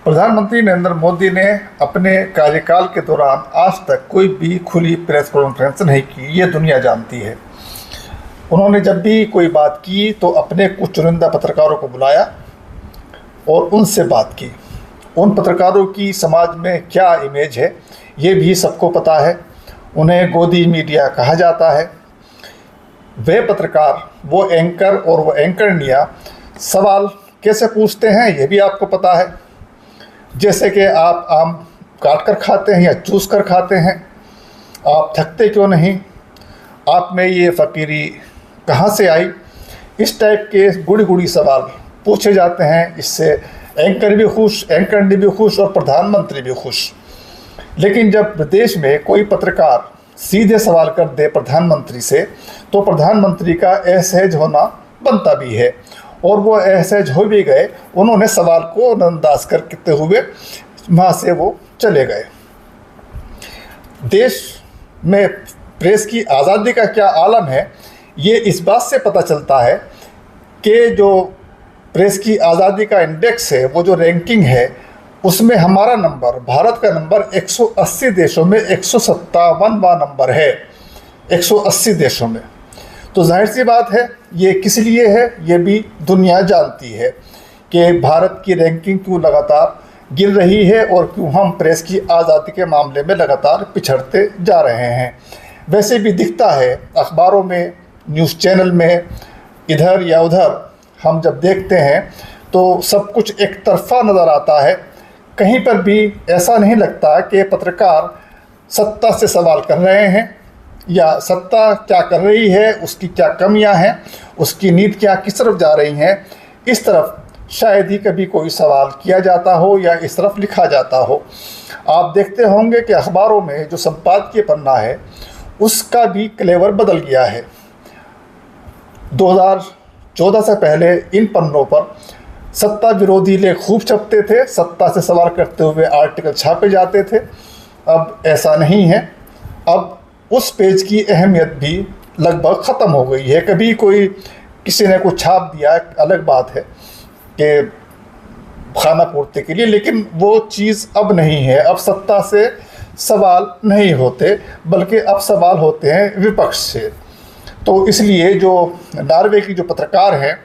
प्रधानमंत्री नरेंद्र मोदी ने अपने कार्यकाल के दौरान आज तक कोई भी खुली प्रेस कॉन्फ्रेंस नहीं की, ये दुनिया जानती है। उन्होंने जब भी कोई बात की तो अपने कुछ चुनिंदा पत्रकारों को बुलाया और उनसे बात की। उन पत्रकारों की समाज में क्या इमेज है ये भी सबको पता है। उन्हें गोदी मीडिया कहा जाता है। वे पत्रकार, वो एंकर और वो एंकरनिया सवाल कैसे पूछते हैं ये भी आपको पता है। जैसे कि आप आम काट कर खाते हैं या चूस कर खाते हैं, आप थकते क्यों नहीं, आप में ये फ़कीरी कहाँ से आई, इस टाइप के गुड़ी गुड़ी सवाल पूछे जाते हैं। इससे एंकर भी खुश, एंकरनी भी खुश और प्रधानमंत्री भी खुश। लेकिन जब प्रदेश में कोई पत्रकार सीधे सवाल कर दे प्रधानमंत्री से, तो प्रधानमंत्री का असहज होना बनता भी है और वो असहज हो भी गए। उन्होंने सवाल को नजरअंदाज करते हुए वहाँ से वो चले गए। देश में प्रेस की आज़ादी का क्या आलम है, ये इस बात से पता चलता है कि जो प्रेस की आज़ादी का इंडेक्स है, वो जो रैंकिंग है, उसमें हमारा नंबर, भारत का नंबर 180 देशों में 157वां नंबर है। 180 देशों में। तो जाहिर सी बात है ये किस लिए है ये भी दुनिया जानती है कि भारत की रैंकिंग क्यों लगातार गिर रही है और क्यों हम प्रेस की आज़ादी के मामले में लगातार पिछड़ते जा रहे हैं। वैसे भी दिखता है अखबारों में, न्यूज़ चैनल में, इधर या उधर हम जब देखते हैं तो सब कुछ एक तरफा नज़र आता है। कहीं पर भी ऐसा नहीं लगता कि पत्रकार सत्ता से सवाल कर रहे हैं या सत्ता क्या कर रही है, उसकी क्या कमियां हैं, उसकी नीतियां किस तरफ जा रही हैं, इस तरफ शायद ही कभी कोई सवाल किया जाता हो या इस तरफ लिखा जाता हो। आप देखते होंगे कि अखबारों में जो संपादकीय पन्ना है उसका भी क्लेवर बदल गया है। 2014 से पहले इन पन्नों पर सत्ता विरोधी लेख खूब छपते थे, सत्ता से सवाल करते हुए आर्टिकल छापे जाते थे। अब ऐसा नहीं है। अब उस पेज की अहमियत भी लगभग ख़त्म हो गई है। कभी कोई किसी ने कुछ छाप दिया, अलग बात है कि खाना पूर्ति के लिए, लेकिन वो चीज़ अब नहीं है। अब सत्ता से सवाल नहीं होते, बल्कि अब सवाल होते हैं विपक्ष से। तो इसलिए जो नॉर्वे की जो पत्रकार हैं,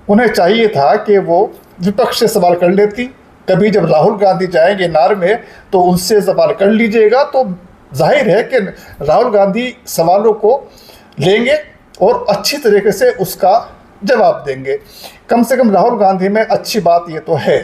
उन्हें चाहिए था कि वो विपक्ष से सवाल कर लेती। कभी जब राहुल गांधी जाएंगे नॉर्वे तो उनसे सवाल कर लीजिएगा, तो जाहिर है कि राहुल गांधी सवालों को लेंगे और अच्छी तरीके से उसका जवाब देंगे। कम से कम राहुल गांधी में अच्छी बात ये तो है।